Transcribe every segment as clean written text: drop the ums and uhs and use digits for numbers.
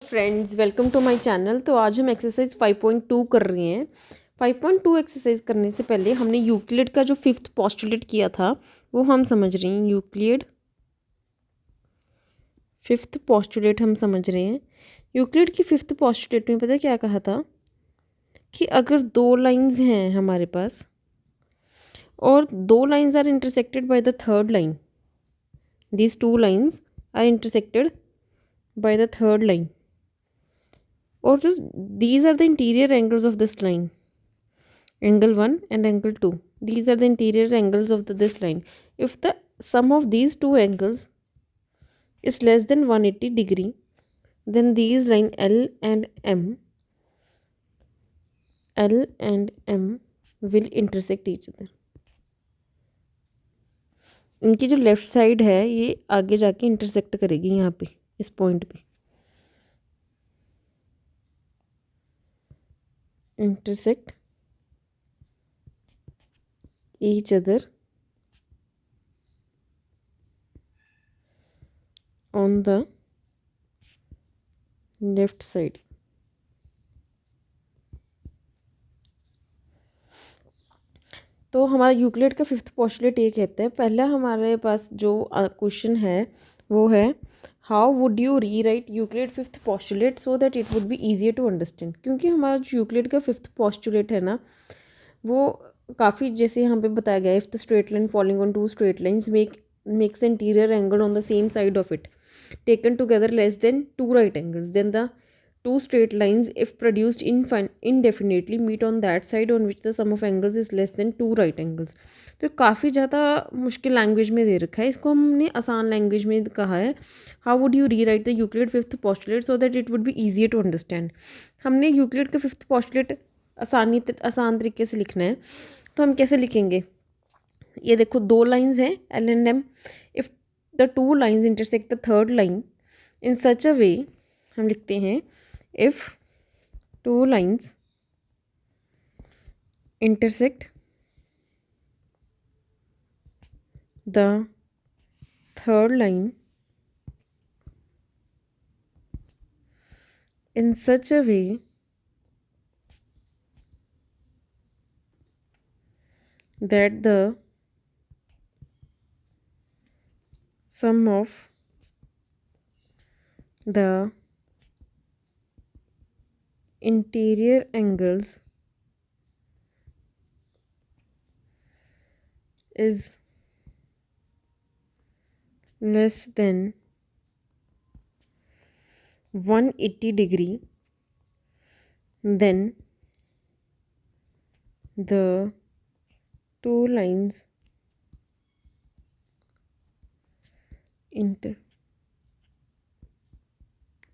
Friends, welcome to my channel. तो आज हम एक्सरसाइज 5.2 कर रहे हैं। 5.2 एक्सरसाइज करने से पहले हमने यूक्लिड का जो फिफ्थ पोस्टुलेट किया था वो हम समझ रहे हैं। यूक्लिड फिफ्थ पोस्टुलेट हम समझ रहे हैं। यूक्लिड की फिफ्थ पोस्टुलेट में पता क्या कहा था कि अगर दो लाइंस हैं हमारे पास और दो lines are intersected by the third line, these two lines are intersected by the third line, or just these are the interior angles of this line, angle 1 and angle 2. These are the interior angles of this line. If the sum of these two angles is less than 180 degree, then these line L and M will intersect each other. इनकी जो left side है ये आगे जाके intersect करेगी यहाँ पे, इस पॉइंट पे intersect each other on the left side. तो हमारा यूक्लिड का फिफ्थ पोस्टुलेट ये कहता है, पहला हमारे पास जो क्वेश्चन है वो है how would you rewrite Euclid fifth postulate so that it would be easier to understand. क्योंकि हमारा जो यूक्लिड का फिफ्थ पोस्टुलेट है ना, वो काफ़ी जैसे यहाँ पे बताया गया, if the straight line following on to straight lines makes interior angle on the same side of it taken together less than two right angles, then the two straight lines if produced indefinitely meet on that side on which the sum of angles is less than two right angles. तो काफ़ी ज़्यादा मुश्किल language में दे रखा है, इसको हमने आसान लैंग्वेज में कहा है how would you rewrite the Euclid fifth postulate so that it would be easier to understand. हमने यूक्लिड का फिफ्थ पोस्टुलेट आसान तरीके से लिखना है, तो हम कैसे लिखेंगे? ये देखो दो लाइंस हैं L and M. If the two lines intersect the third line in such a way, हम लिखते हैं if two lines intersect the third line in such a way that the sum of the interior angles is less than 180 degree, then the two lines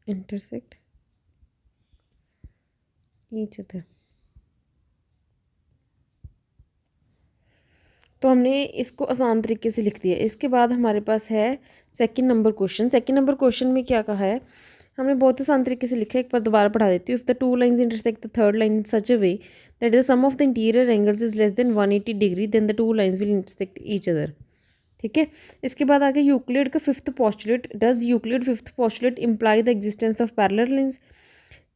intersect each other. तो हमने इसको आसान तरीके से लिख दिया। इसके बाद हमारे पास है second number question. Second number question में क्या कहा है, हमने बहुत आसान तरीके से लिखा है, एक बार दोबारा पढ़ा देती हूँ। If the two lines intersect the third line in such a way that the sum of the interior angles is less than 180 degree, then the two lines will intersect each other. ठीक है, इसके बाद आगे Euclid का fifth postulate. Does Euclid fifth postulate imply the existence of parallel lines?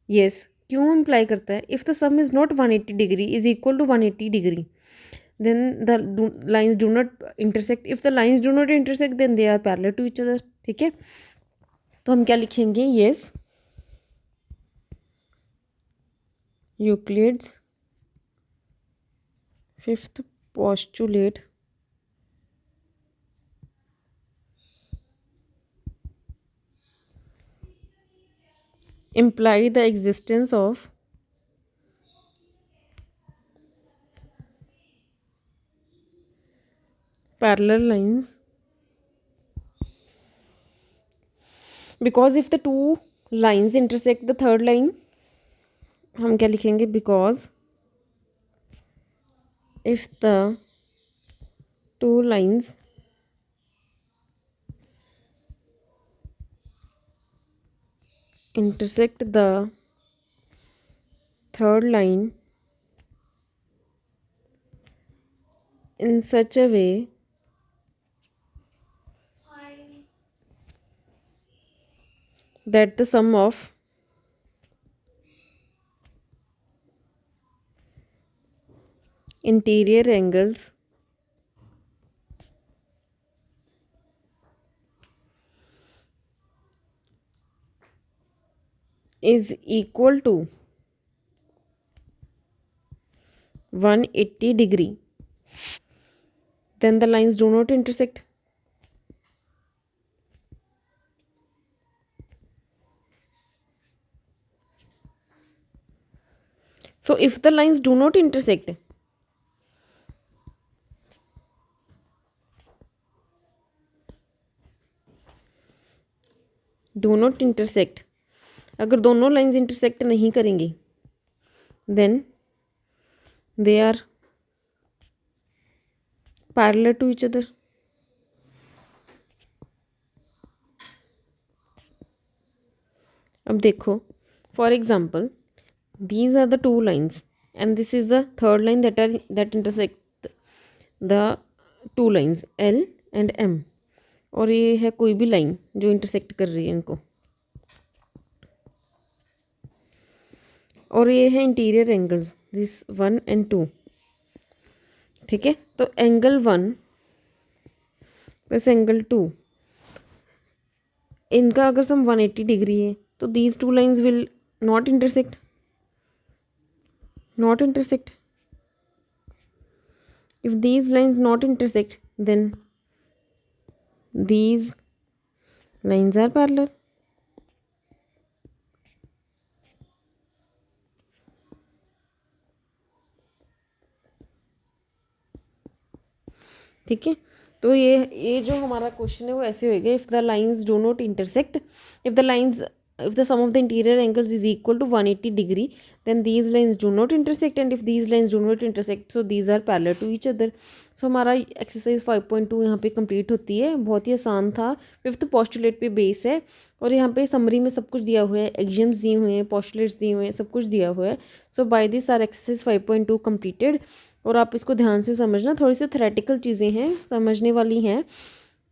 Yes. क्यों imply करता है? If the sum is not 180 degree is equal to 180 degree, then the lines do not intersect. If the lines do not intersect, then they are parallel to each other. ठीक है, तो हम क्या लिखेंगे? yes, Euclid's fifth postulate imply the existence of parallel lines, because if the two lines intersect the third line, हम क्या लिखेंगे? because if the two lines intersect the third line in such a way that the sum of interior angles is equal to 180 degree, then the lines do not intersect. So if the lines do not intersect, अगर दोनों lines intersect नहीं करेंगी, then they are parallel to each other. अब देखो, for example, these are the two lines and this is the third line that intersect the two lines L and M. और ये है कोई भी लाइन जो इंटरसेक्ट कर रही है इनको, और ये है इंटीरियर एंगल्स दिस 1 and 2. ठीक है, तो एंगल 1 प्लस एंगल 2, इनका अगर सम 180 डिग्री है तो these two lines will not intersect. If these lines not intersect, then these lines are parallel. ठीक है, तो ये जो हमारा क्वेश्चन है वो ऐसे होएगा. If the lines do not intersect, if the sum of the interior angles is equal to 180 degree, then these lines do not intersect, and if these lines do not intersect, so these are parallel to each other. So हमारा exercise 5.2 यहाँ पे complete होती है. बहुत ही आसान था, fifth postulate पे base है, और यहाँ पे समरी में सब कुछ दिया हुआ है, एक्सियम्स दिए हुए हैं, पोस्टुलेट्स दिए हुए हैं, सब कुछ दिया हुआ है. So by this our exercise 5.2 completed. और आप इसको ध्यान से समझना, थोड़ी सी थ्योरेटिकल चीज़ें हैं, समझने वाली हैं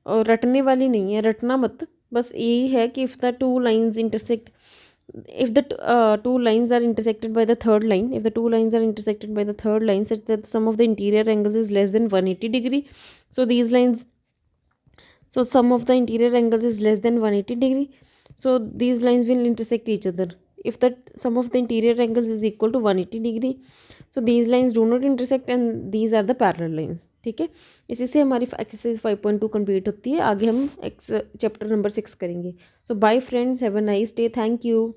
और रटने वाली नहीं है. रटना मत, बस यही है कि if the two lines intersect, if the two lines are intersected by the third line, if the two lines are intersected by the third line such that the sum of the interior angles is less than 180 degree, so these lines, so sum of the interior angles is less than 180 degree, so these lines will intersect each other. If the sum of the interior angles is equal to 180 degree, so these lines do not intersect and these are the parallel lines. ठीक है, इसी से हमारी exercise 5.2 complete होती है. आगे हम chapter number 6 करेंगे. So bye friends, have a nice day, thank you.